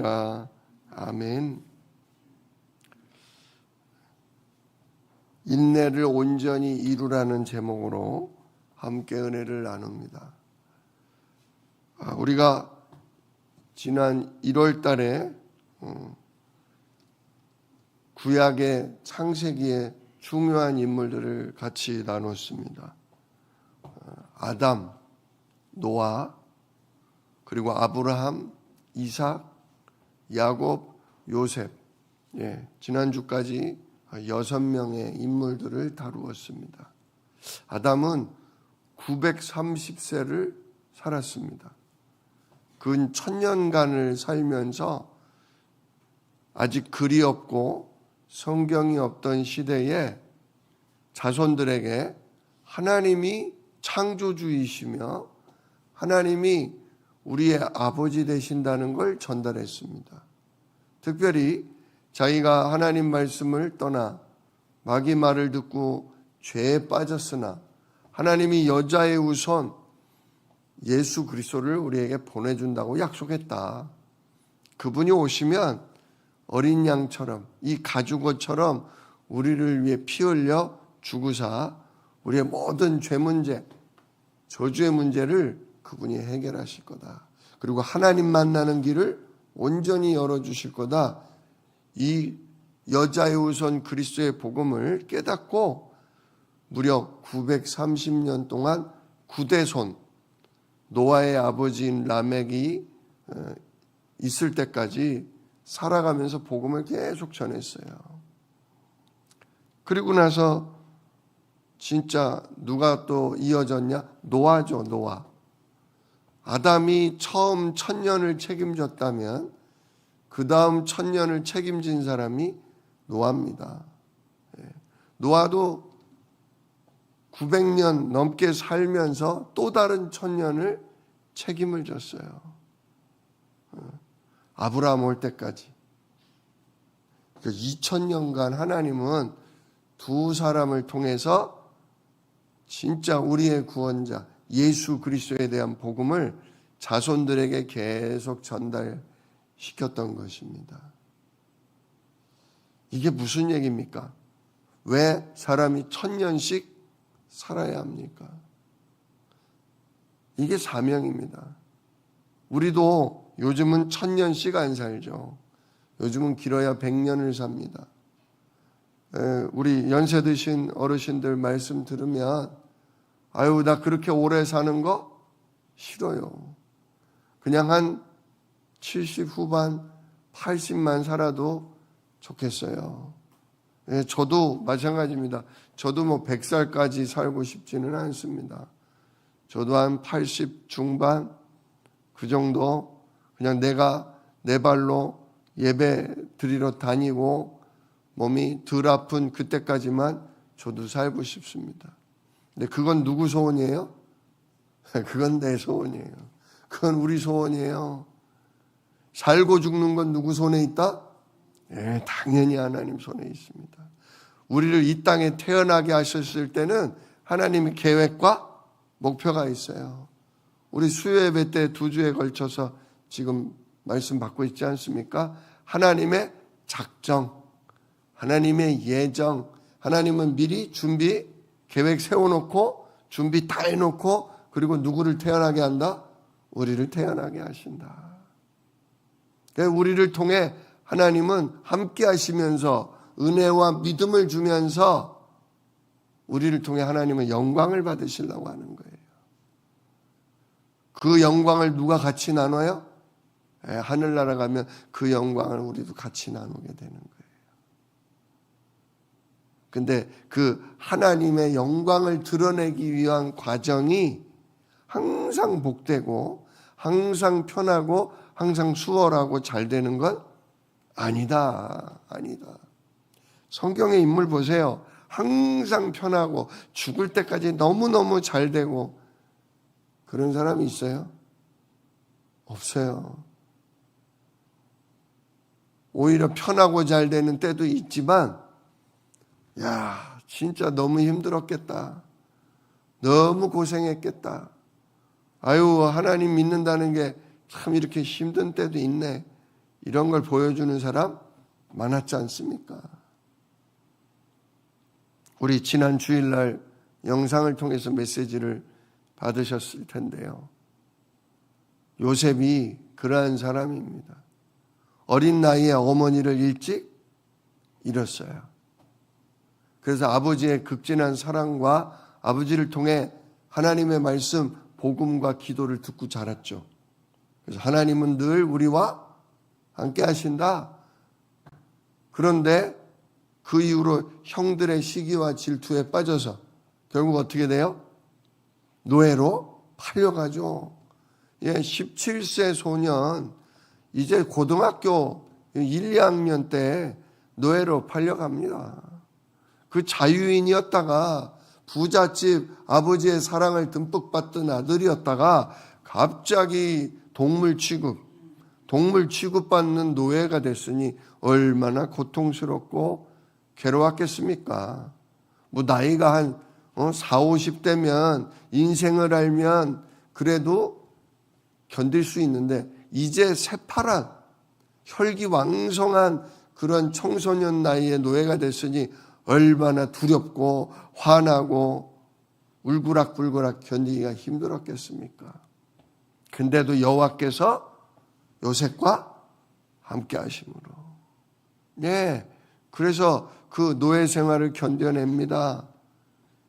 아멘. 인내를 온전히 이루라는 제목으로 함께 은혜를 나눕니다. 우리가 지난 1월 달에 구약의 창세기의 중요한 인물들을 같이 나눴습니다. 아담, 노아, 그리고 아브라함, 이삭, 야곱, 요셉, 지난주까지 6명의 인물들을 다루었습니다. 아담은 930세를 살았습니다. 근 1000년간을 살면서 아직 글이 없고 성경이 없던 시대에 자손들에게 하나님이 창조주이시며 하나님이 우리의 아버지 되신다는 걸 전달했습니다. 특별히 자기가 하나님 말씀을 떠나 마귀 말을 듣고 죄에 빠졌으나 하나님이 여자의 우선 예수 그리스도를 우리에게 보내준다고 약속했다. 그분이 오시면 어린 양처럼 이 가죽옷처럼 우리를 위해 피 흘려 죽으사 우리의 모든 죄 문제, 저주의 문제를 그분이 해결하실 거다. 그리고 하나님 만나는 길을 온전히 열어주실 거다. 이 여자의 우선 그리스도의 복음을 깨닫고 무려 930년 동안 9대손 노아의 아버지인 라멕이 있을 때까지 살아가면서 복음을 계속 전했어요. 그리고 나서 진짜 누가 또 이어졌냐? 노아죠, 노아. 아담이 처음 1000년을 책임졌다면 그 다음 1000년을 책임진 사람이 노아입니다. 노아도 900년 넘게 살면서 또 다른 1000년을 책임을 졌어요. 아브라함 올 때까지. 2000년간 하나님은 두 사람을 통해서 진짜 우리의 구원자 예수 그리스도에 대한 복음을 자손들에게 계속 전달시켰던 것입니다. 이게 무슨 얘기입니까? 왜 사람이 1000년씩 살아야 합니까? 이게 사명입니다. 우리도 요즘은 1000년씩 안 살죠. 요즘은 길어야 100년을 삽니다. 우리 연세 드신 어르신들 말씀 들으면 아유, 나 그렇게 오래 사는 거 싫어요. 그냥 한 70 후반, 80만 살아도 좋겠어요. 저도 마찬가지입니다. 저도 100살까지 살고 싶지는 않습니다. 저도 한 80 중반 그 정도 그냥 내가 내 발로 예배 드리러 다니고 몸이 덜 아픈 그때까지만 저도 살고 싶습니다. 근데 그건 누구 소원이에요? 그건 내 소원이에요. 그건 우리 소원이에요. 살고 죽는 건 누구 손에 있다? 당연히 하나님 손에 있습니다. 우리를 이 땅에 태어나게 하셨을 때는 하나님의 계획과 목표가 있어요. 우리 수요 예배 때 2주에 걸쳐서 지금 말씀 받고 있지 않습니까? 하나님의 작정, 하나님의 예정, 하나님은 미리 준비, 계획 세워놓고 준비 다 해놓고 그리고 누구를 태어나게 한다? 우리를 태어나게 하신다. 우리를 통해 하나님은 함께 하시면서 은혜와 믿음을 주면서 우리를 통해 하나님은 영광을 받으시려고 하는 거예요. 그 영광을 누가 같이 나눠요? 하늘나라 가면 그 영광을 우리도 같이 나누게 되는 거예요. 근데 그 하나님의 영광을 드러내기 위한 과정이 항상 복되고 항상 편하고 항상 수월하고 잘 되는 건 아니다. 아니다. 성경의 인물 보세요. 항상 편하고 죽을 때까지 너무너무 잘 되고 그런 사람이 있어요? 없어요. 오히려 편하고 잘 되는 때도 있지만 야, 진짜 너무 힘들었겠다. 너무 고생했겠다. 아유, 하나님 믿는다는 게 참 이렇게 힘든 때도 있네. 이런 걸 보여주는 사람 많았지 않습니까? 우리 지난 주일날 영상을 통해서 메시지를 받으셨을 텐데요. 요셉이 그러한 사람입니다. 어린 나이에 어머니를 일찍 잃었어요. 그래서 아버지의 극진한 사랑과 아버지를 통해 하나님의 말씀, 복음과 기도를 듣고 자랐죠. 그래서 하나님은 늘 우리와 함께 하신다. 그런데 그 이후로 형들의 시기와 질투에 빠져서 결국 어떻게 돼요? 노예로 팔려가죠. 17세 소년, 이제 고등학교 1, 2학년 때 노예로 팔려갑니다. 그 자유인이었다가 부잣집 아버지의 사랑을 듬뿍 받던 아들이었다가 갑자기 동물 취급받는 노예가 됐으니 얼마나 고통스럽고 괴로웠겠습니까? 뭐 나이가 한 4, 50대면 인생을 알면 그래도 견딜 수 있는데 이제 새파란 혈기왕성한 그런 청소년 나이의 노예가 됐으니 얼마나 두렵고 화나고 울그락불그락 견디기가 힘들었겠습니까? 근데도 여호와께서 요셉과 함께 하심으로 그래서 그 노예 생활을 견뎌냅니다.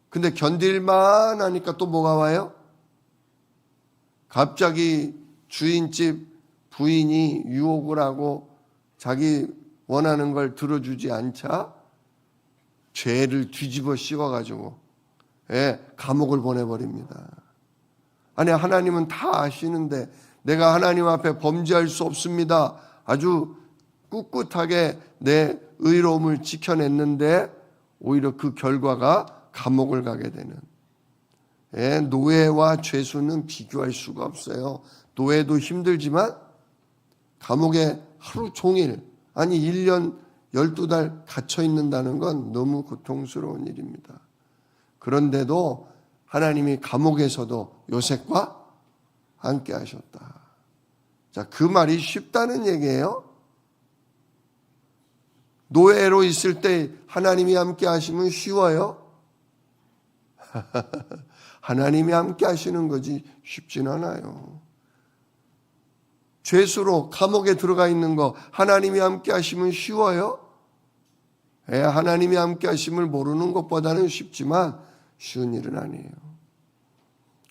근데 견딜만 하니까 또 뭐가 와요? 갑자기 주인집 부인이 유혹을 하고 자기 원하는 걸 들어주지 않자 죄를 뒤집어 씌워가지고 감옥을 보내버립니다. 아니 하나님은 다 아시는데 내가 하나님 앞에 범죄할 수 없습니다. 아주 꿋꿋하게 내 의로움을 지켜냈는데 오히려 그 결과가 감옥을 가게 되는 노예와 죄수는 비교할 수가 없어요. 노예도 힘들지만 감옥에 하루 종일 아니 1년 12달 갇혀 있는다는 건 너무 고통스러운 일입니다. 그런데도 하나님이 감옥에서도 요셉과 함께 하셨다. 자, 그 말이 쉽다는 얘기예요. 노예로 있을 때 하나님이 함께 하시면 쉬워요? 하나님이 함께 하시는 거지 쉽진 않아요. 죄수로 감옥에 들어가 있는 거 하나님이 함께 하시면 쉬워요? 하나님이 함께 하심을 모르는 것보다는 쉽지만 쉬운 일은 아니에요.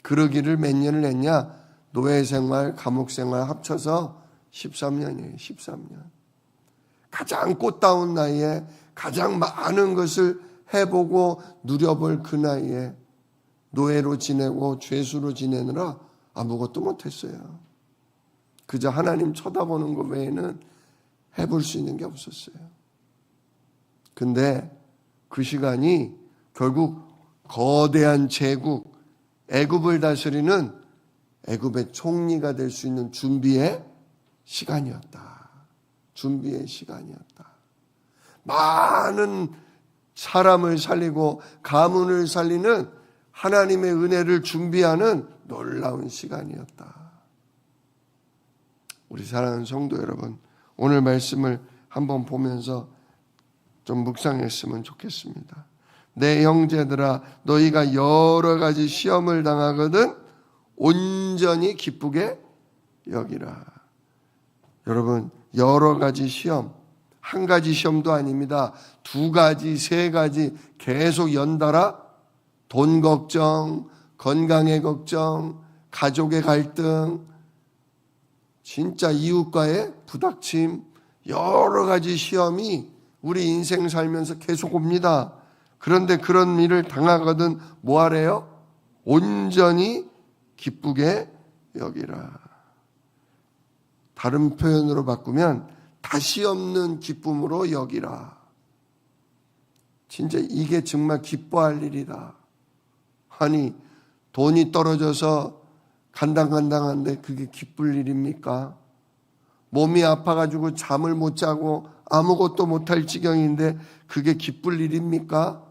그러기를 몇 년을 했냐? 노예 생활, 감옥 생활 합쳐서 13년이에요. 13년. 가장 꽃다운 나이에 가장 많은 것을 해보고 누려볼 그 나이에 노예로 지내고 죄수로 지내느라 아무것도 못했어요. 그저 하나님 쳐다보는 것 외에는 해볼 수 있는 게 없었어요. 근데 그 시간이 결국 거대한 제국 애굽을 다스리는 애굽의 총리가 될 수 있는 준비의 시간이었다. 준비의 시간이었다. 많은 사람을 살리고 가문을 살리는 하나님의 은혜를 준비하는 놀라운 시간이었다. 우리 사랑하는 성도 여러분, 오늘 말씀을 한번 보면서 좀 묵상했으면 좋겠습니다. 내 형제들아, 너희가 여러 가지 시험을 당하거든 온전히 기쁘게 여기라. 여러분, 여러 가지 시험, 한 가지 시험도 아닙니다. 2가지, 3가지 계속 연달아 돈 걱정, 건강의 걱정, 가족의 갈등, 진짜 이웃과의 부닥침, 여러 가지 시험이 우리 인생 살면서 계속 옵니다. 그런데 그런 일을 당하거든 뭐 하래요? 온전히 기쁘게 여기라. 다른 표현으로 바꾸면 다시 없는 기쁨으로 여기라. 진짜 이게 정말 기뻐할 일이다. 아니 돈이 떨어져서 간당간당한데 그게 기쁠 일입니까? 몸이 아파가지고 잠을 못 자고 아무것도 못할 지경인데 그게 기쁠 일입니까?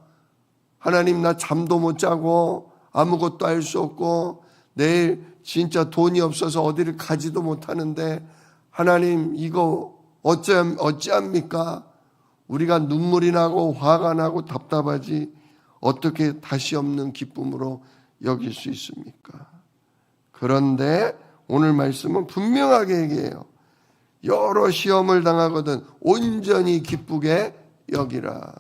하나님, 나 잠도 못 자고 아무것도 할 수 없고 내일 진짜 돈이 없어서 어디를 가지도 못하는데 하나님, 이거 어찌합니까? 우리가 눈물이 나고 화가 나고 답답하지 어떻게 다시 없는 기쁨으로 여길 수 있습니까? 그런데 오늘 말씀은 분명하게 얘기해요. 여러 시험을 당하거든 온전히 기쁘게 여기라.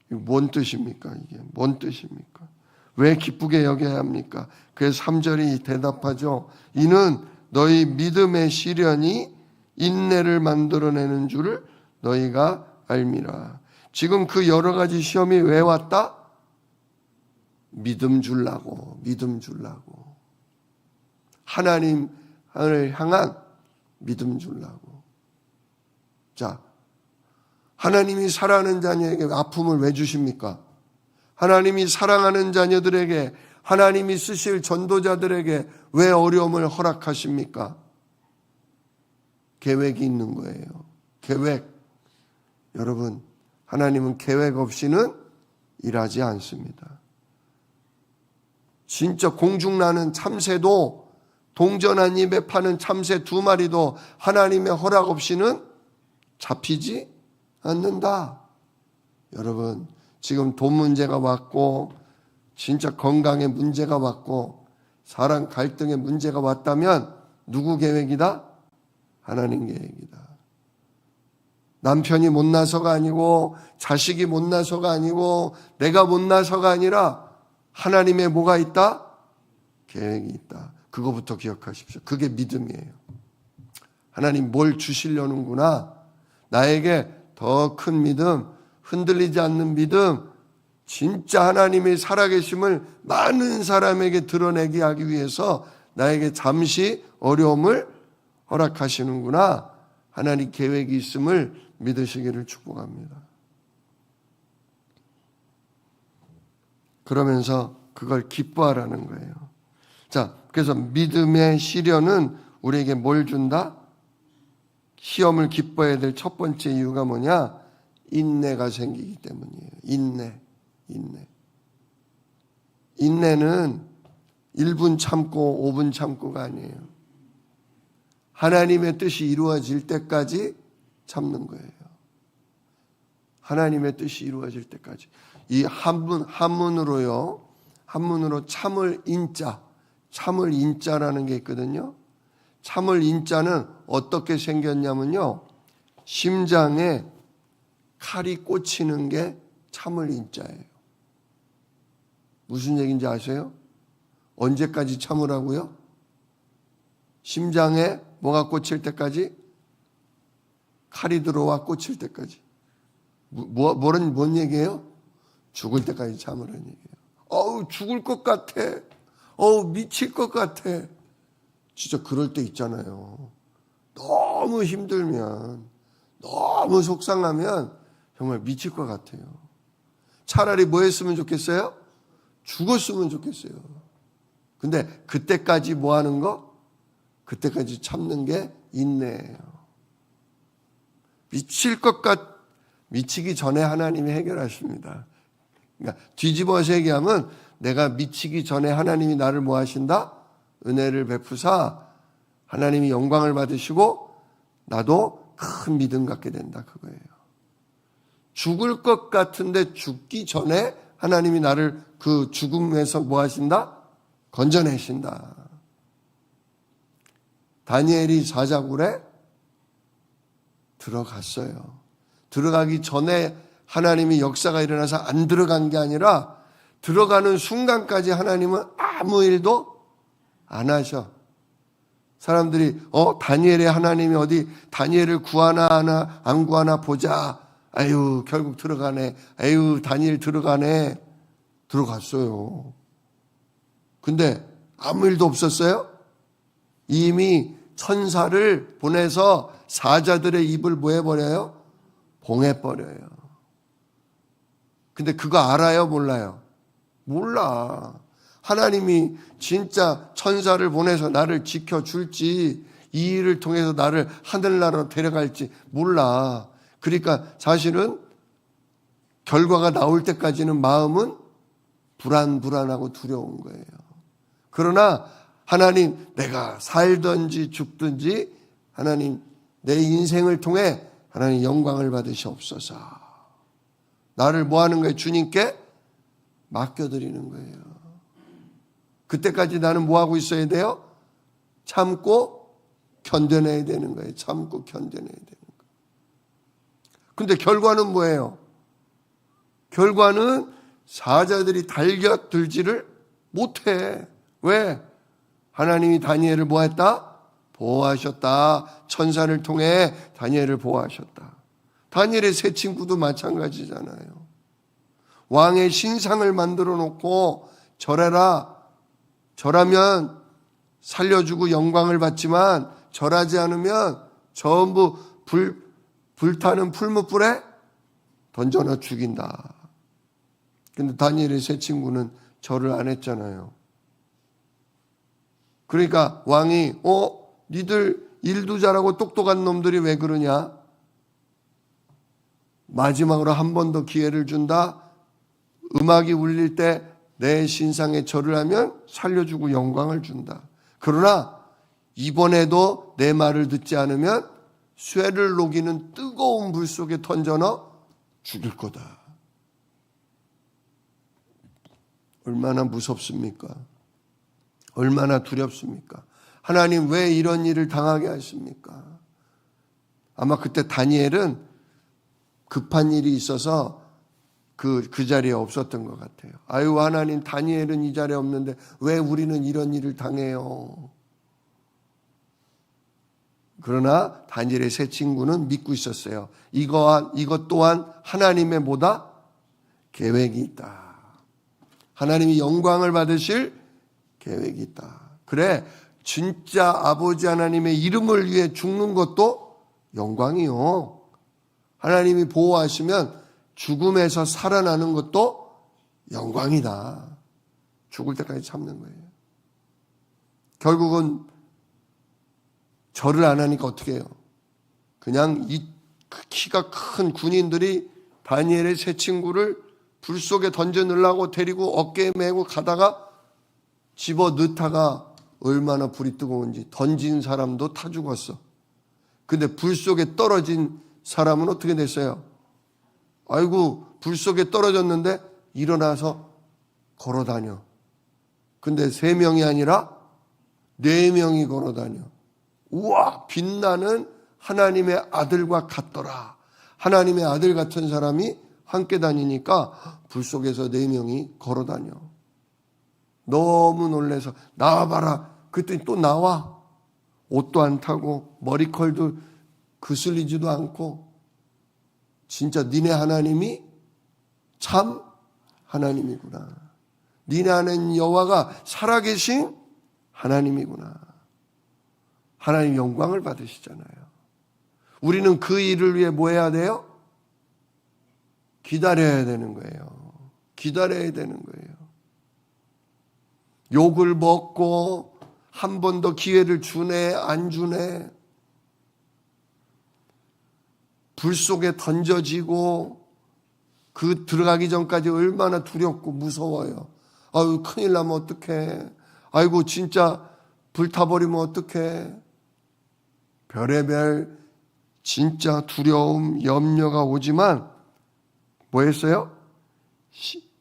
뭔 뜻입니까? 이게 뭔 뜻입니까? 왜 기쁘게 여겨야 합니까? 그래서 3절이 대답하죠. 이는 너희 믿음의 시련이 인내를 만들어내는 줄을 너희가 알미라. 지금 그 여러 가지 시험이 왜 왔다? 믿음 주려고. 하나님을 향한 믿음 주려고. 자, 하나님이 사랑하는 자녀에게 아픔을 왜 주십니까? 하나님이 사랑하는 자녀들에게, 하나님이 쓰실 전도자들에게 왜 어려움을 허락하십니까? 계획이 있는 거예요. 계획. 여러분, 하나님은 계획 없이는 일하지 않습니다. 진짜 공중나는 참새도, 동전 한 입에 파는 참새 2마리도 하나님의 허락 없이는 잡히지 않는다. 여러분, 지금 돈 문제가 왔고, 진짜 건강에 문제가 왔고, 사랑 갈등에 문제가 왔다면 누구 계획이다? 하나님 계획이다. 남편이 못나서가 아니고, 자식이 못나서가 아니고, 내가 못나서가 아니라 하나님의 뭐가 있다? 계획이 있다. 그거부터 기억하십시오. 그게 믿음이에요. 하나님 뭘 주시려는구나. 나에게 더 큰 믿음, 흔들리지 않는 믿음, 진짜 하나님의 살아계심을 많은 사람에게 드러내게 하기 위해서 나에게 잠시 어려움을 허락하시는구나. 하나님 계획이 있음을 믿으시기를 축복합니다. 그러면서 그걸 기뻐하라는 거예요. 자, 그래서 믿음의 시련은 우리에게 뭘 준다? 시험을 기뻐해야 될 첫 번째 이유가 뭐냐? 인내가 생기기 때문이에요. 인내는 1분 참고 5분 참고가 아니에요. 하나님의 뜻이 이루어질 때까지 참는 거예요. 하나님의 뜻이 이루어질 때까지. 이 한문으로 참을 인자라는 게 있거든요. 참을 인자는 어떻게 생겼냐면요. 심장에 칼이 꽂히는 게 참을 인자예요. 무슨 얘기인지 아세요? 언제까지 참으라고요? 심장에 뭐가 꽂힐 때까지? 칼이 들어와 꽂힐 때까지. 뭔 얘기예요? 죽을 때까지 참으라는 얘기예요. 죽을 것 같아. 미칠 것 같아. 진짜 그럴 때 있잖아요. 너무 힘들면, 너무 속상하면 정말 미칠 것 같아요. 차라리 뭐 했으면 좋겠어요? 죽었으면 좋겠어요. 근데 그때까지 뭐 하는 거? 그때까지 참는 게 인내예요. 미치기 전에 하나님이 해결하십니다. 그러니까 뒤집어서 얘기하면 내가 미치기 전에 하나님이 나를 뭐 하신다? 은혜를 베푸사 하나님이 영광을 받으시고 나도 큰 믿음 갖게 된다. 그거예요. 죽을 것 같은데 죽기 전에 하나님이 나를 그 죽음에서 뭐 하신다? 건져내신다. 다니엘이 사자굴에 들어갔어요. 들어가기 전에 하나님이 역사가 일어나서 안 들어간 게 아니라 들어가는 순간까지 하나님은 아무 일도 안 하셔. 사람들이 다니엘의 하나님이 어디 다니엘을 구하나 안 구하나 보자. 아유 결국 들어가네. 아유 다니엘 들어가네. 들어갔어요. 근데 아무 일도 없었어요? 이미 천사를 보내서 사자들의 입을 뭐 해버려요? 봉해버려요. 근데 그거 알아요? 몰라요? 몰라. 하나님이 진짜 천사를 보내서 나를 지켜줄지 이 일을 통해서 나를 하늘나라로 데려갈지 몰라. 그러니까 사실은 결과가 나올 때까지는 마음은 불안하고 두려운 거예요. 그러나 하나님 내가 살든지 죽든지 하나님 내 인생을 통해 하나님 영광을 받으시옵소서. 나를 뭐 하는 거예요? 주님께 맡겨드리는 거예요. 그때까지 나는 뭐 하고 있어야 돼요? 참고 견뎌내야 되는 거예요. 참고 견뎌내야 되는 거예요. 근데 결과는 뭐예요? 결과는 사자들이 달겨들지를 못해. 왜? 하나님이 다니엘을 뭐 했다? 보호하셨다. 천사를 통해 다니엘을 보호하셨다. 다니엘의 세 친구도 마찬가지잖아요. 왕의 신상을 만들어 놓고 절해라. 절하면 살려주고 영광을 받지만 절하지 않으면 전부 불타는 풀무불에 던져넣어 죽인다. 근데 다니엘의 세 친구는 절을 안 했잖아요. 그러니까 왕이 니들 일도 잘하고 똑똑한 놈들이 왜 그러냐? 마지막으로 한 번 더 기회를 준다. 음악이 울릴 때 내 신상에 절을 하면 살려주고 영광을 준다. 그러나 이번에도 내 말을 듣지 않으면 쇠를 녹이는 뜨거운 물 속에 던져넣어 죽일 거다. 얼마나 무섭습니까? 얼마나 두렵습니까? 하나님 왜 이런 일을 당하게 하십니까? 아마 그때 다니엘은 급한 일이 있어서 그 자리에 없었던 것 같아요. 아유, 하나님, 다니엘은 이 자리에 없는데 왜 우리는 이런 일을 당해요? 그러나 다니엘의 세 친구는 믿고 있었어요. 이것 또한 하나님의 뭐다? 계획이 있다. 하나님이 영광을 받으실 계획이 있다. 그래, 진짜 아버지 하나님의 이름을 위해 죽는 것도 영광이요. 하나님이 보호하시면 죽음에서 살아나는 것도 영광이다. 죽을 때까지 참는 거예요. 결국은 절을 안 하니까 어떻게 해요? 그냥 이 키가 큰 군인들이 다니엘의 세 친구를 불 속에 던져 넣으려고 데리고 어깨에 메고 가다가 집어 넣다가 얼마나 불이 뜨거운지 던진 사람도 타 죽었어. 근데 불 속에 떨어진 사람은 어떻게 됐어요? 아이고, 불 속에 떨어졌는데 일어나서 걸어 다녀. 근데 3명이 아니라 4명이 걸어 다녀. 우와, 빛나는 하나님의 아들과 같더라. 하나님의 아들 같은 사람이 함께 다니니까 불 속에서 4명이 걸어 다녀. 너무 놀라서 나와봐라. 그랬더니 또 나와. 옷도 안 타고 머리컬도 그슬리지도 않고 진짜 니네 하나님이 참 하나님이구나. 니네 하나님 여호와가 살아계신 하나님이구나. 하나님 영광을 받으시잖아요. 우리는 그 일을 위해 뭐 해야 돼요? 기다려야 되는 거예요. 기다려야 되는 거예요. 욕을 먹고 한 번 더 기회를 주네 안 주네. 불 속에 던져지고 그 들어가기 전까지 얼마나 두렵고 무서워요. 아유, 큰일 나면 어떡해. 아이고, 진짜 불타버리면 어떡해. 별의별 진짜 두려움, 염려가 오지만 뭐 했어요?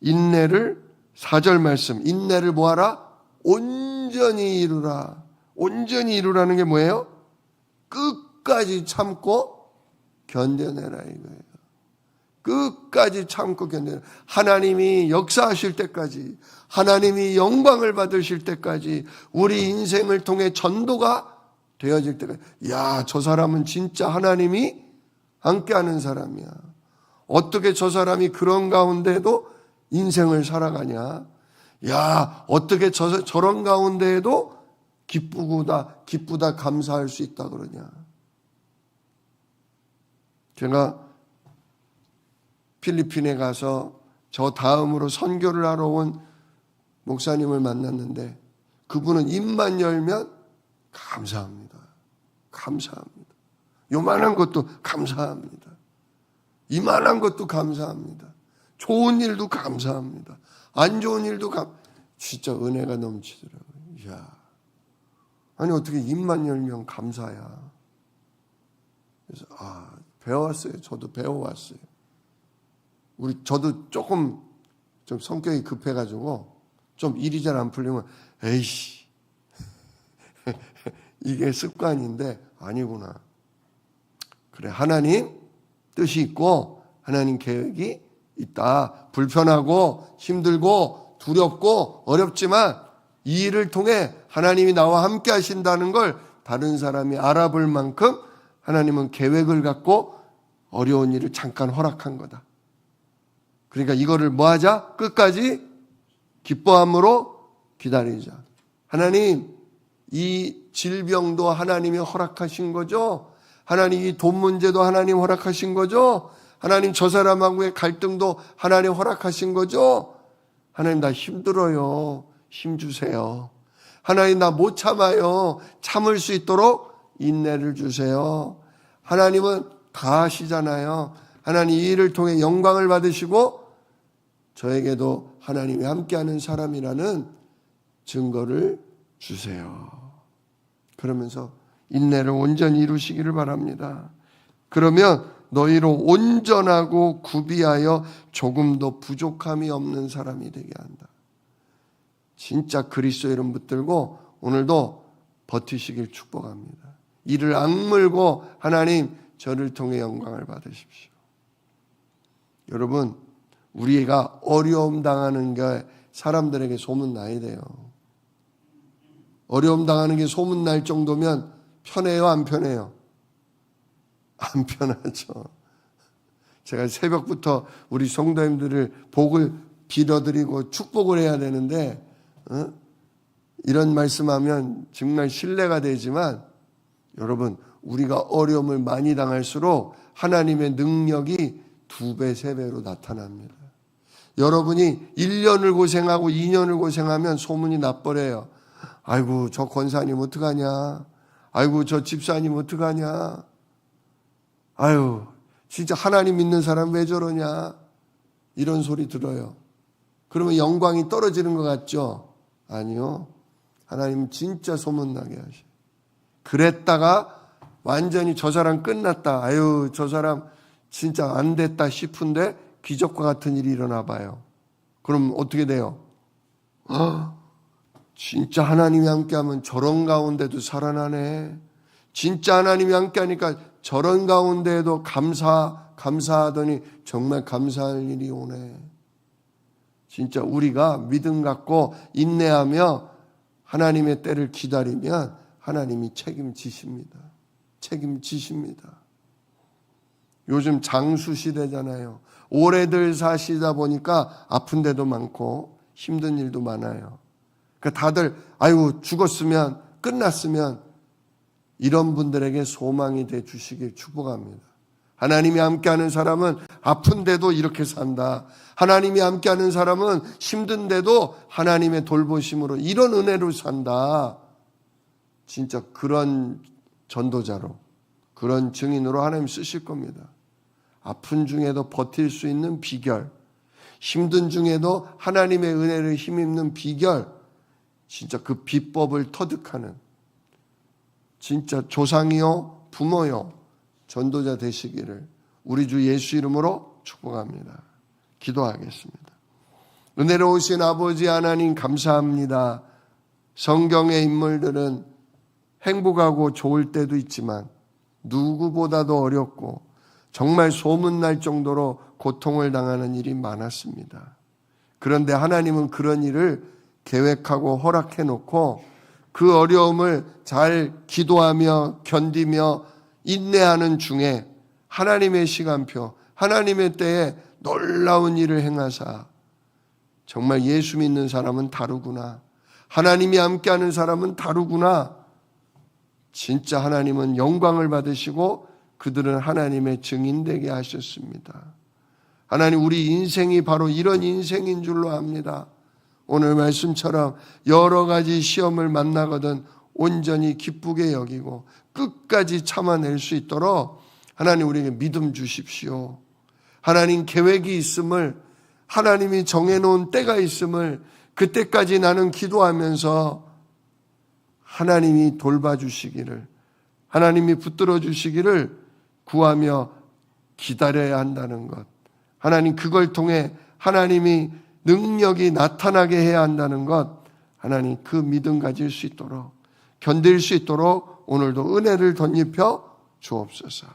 인내를 4절 말씀, 인내를 뭐하라? 온전히 이루라. 온전히 이루라는 게 뭐예요? 끝까지 참고 견뎌내라 이거예요. 끝까지 참고 견뎌내라. 하나님이 역사하실 때까지, 하나님이 영광을 받으실 때까지, 우리 인생을 통해 전도가 되어질 때까지. 야, 저 사람은 진짜 하나님이 함께하는 사람이야. 어떻게 저 사람이 그런 가운데도 인생을 살아가냐? 야, 어떻게 저런 가운데에도 기쁘다 감사할 수 있다 그러냐? 제가 필리핀에 가서 저 다음으로 선교를 하러 온 목사님을 만났는데 그분은 입만 열면 감사합니다. 감사합니다. 요만한 것도 감사합니다. 이만한 것도 감사합니다. 좋은 일도 감사합니다. 안 좋은 일도 진짜 은혜가 넘치더라고요. 이야. 아니 어떻게 입만 열면 감사야. 그래서 배워왔어요. 저도 배워왔어요. 저도 조금 좀 성격이 급해가지고 좀 일이 잘 안 풀리면 에이씨 이게 습관인데 아니구나. 그래, 하나님 뜻이 있고 하나님 계획이 있다. 불편하고 힘들고 두렵고 어렵지만 이 일을 통해 하나님이 나와 함께 하신다는 걸 다른 사람이 알아볼 만큼 하나님은 계획을 갖고 어려운 일을 잠깐 허락한 거다. 그러니까 이거를 뭐 하자? 끝까지 기뻐함으로 기다리자. 하나님, 이 질병도 하나님이 허락하신 거죠? 하나님, 이 돈 문제도 하나님 허락하신 거죠? 하나님, 저 사람하고의 갈등도 하나님 허락하신 거죠? 하나님, 나 힘들어요. 힘 주세요. 하나님, 나 못 참아요. 참을 수 있도록 인내를 주세요. 하나님은 다 하시잖아요. 하나님, 이 일을 통해 영광을 받으시고 저에게도 하나님이 함께하는 사람이라는 증거를 주세요. 그러면서 인내를 온전히 이루시기를 바랍니다. 그러면 너희로 온전하고 구비하여 조금도 부족함이 없는 사람이 되게 한다. 진짜 그리스도 이름 붙들고 오늘도 버티시길 축복합니다. 이를 악물고 하나님 저를 통해 영광을 받으십시오. 여러분, 우리가 어려움 당하는 게 사람들에게 소문나야 돼요. 어려움 당하는 게 소문날 정도면 편해요, 안 편해요? 안 편하죠. 제가 새벽부터 우리 성도님들을 복을 빌어드리고 축복을 해야 되는데 이런 말씀하면 정말 신뢰가 되지만 여러분, 우리가 어려움을 많이 당할수록 하나님의 능력이 2배, 3배로 나타납니다. 여러분이 1년을 고생하고 2년을 고생하면 소문이 나버려요. 아이고, 저 권사님 어떡하냐. 아이고, 저 집사님 어떡하냐. 아유, 진짜 하나님 믿는 사람 왜 저러냐. 이런 소리 들어요. 그러면 영광이 떨어지는 것 같죠? 아니요. 하나님은 진짜 소문나게 하셔요. 그랬다가 완전히 저 사람 끝났다. 아유, 저 사람 진짜 안 됐다 싶은데 기적과 같은 일이 일어나 봐요. 그럼 어떻게 돼요? 진짜 하나님이 함께하면 저런 가운데도 살아나네. 진짜 하나님이 함께하니까 저런 가운데에도 감사하더니 정말 감사할 일이 오네. 진짜 우리가 믿음 갖고 인내하며 하나님의 때를 기다리면 하나님이 책임지십니다. 책임지십니다. 요즘 장수 시대잖아요. 오래들 사시다 보니까 아픈 데도 많고 힘든 일도 많아요. 그러니까 다들 아이고 죽었으면 끝났으면 이런 분들에게 소망이 돼 주시길 축복합니다. 하나님이 함께하는 사람은 아픈데도 이렇게 산다. 하나님이 함께하는 사람은 힘든데도 하나님의 돌보심으로 이런 은혜로 산다. 진짜 그런 전도자로, 그런 증인으로 하나님 쓰실 겁니다. 아픈 중에도 버틸 수 있는 비결, 힘든 중에도 하나님의 은혜를 힘입는 비결, 진짜 그 비법을 터득하는 진짜 조상이요 부모요 전도자 되시기를 우리 주 예수 이름으로 축복합니다. 기도하겠습니다. 은혜로우신 아버지 하나님 감사합니다. 성경의 인물들은 행복하고 좋을 때도 있지만 누구보다도 어렵고 정말 소문날 정도로 고통을 당하는 일이 많았습니다. 그런데 하나님은 그런 일을 계획하고 허락해 놓고 그 어려움을 잘 기도하며 견디며 인내하는 중에 하나님의 시간표, 하나님의 때에 놀라운 일을 행하사 정말 예수 믿는 사람은 다르구나. 하나님이 함께하는 사람은 다르구나. 진짜 하나님은 영광을 받으시고 그들은 하나님의 증인 되게 하셨습니다. 하나님, 우리 인생이 바로 이런 인생인 줄로 압니다. 오늘 말씀처럼 여러 가지 시험을 만나거든 온전히 기쁘게 여기고 끝까지 참아낼 수 있도록 하나님 우리에게 믿음 주십시오. 하나님 계획이 있음을, 하나님이 정해놓은 때가 있음을 그때까지 나는 기도하면서 하나님이 돌봐주시기를, 하나님이 붙들어 주시기를 구하며 기다려야 한다는 것. 하나님 그걸 통해 하나님이 능력이 나타나게 해야 한다는 것. 하나님 그 믿음 가질 수 있도록 견딜 수 있도록 오늘도 은혜를 덧입혀 주옵소서.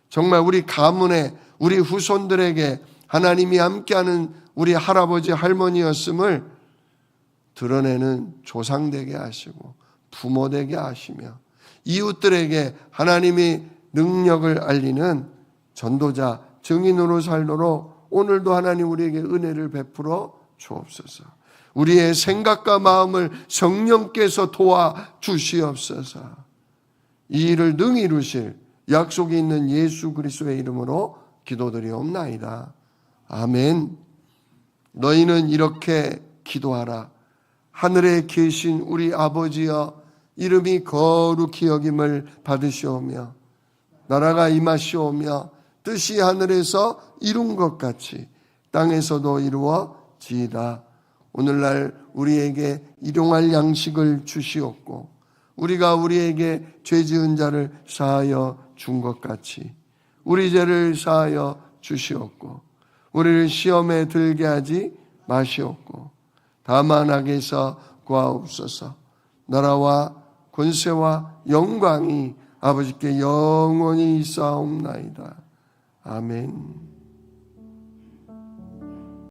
정말 우리 가문에 우리 후손들에게 하나님이 함께하는 우리 할아버지 할머니였음을 드러내는 조상 되게 하시고 부모 되게 하시며 이웃들에게 하나님이 능력을 알리는 전도자 증인으로 살도록 오늘도 하나님 우리에게 은혜를 베풀어 주옵소서. 우리의 생각과 마음을 성령께서 도와주시옵소서. 이 일을 능히 이루실 약속이 있는 예수 그리스도의 이름으로 기도드리옵나이다. 아멘. 너희는 이렇게 기도하라. 하늘에 계신 우리 아버지여, 이름이 거룩히 여김을 받으시오며 나라가 임하시오며 뜻이 하늘에서 이룬 것 같이 땅에서도 이루어지이다. 오늘날 우리에게 일용할 양식을 주시옵고 우리가 우리에게 죄 지은 자를 사하여 준 것 같이 우리 죄를 사하여 주시옵고 우리를 시험에 들게 하지 마시옵고 다만 악에서 구하옵소서. 나라와 권세와 영광이 아버지께 영원히 있사옵나이다. 아멘.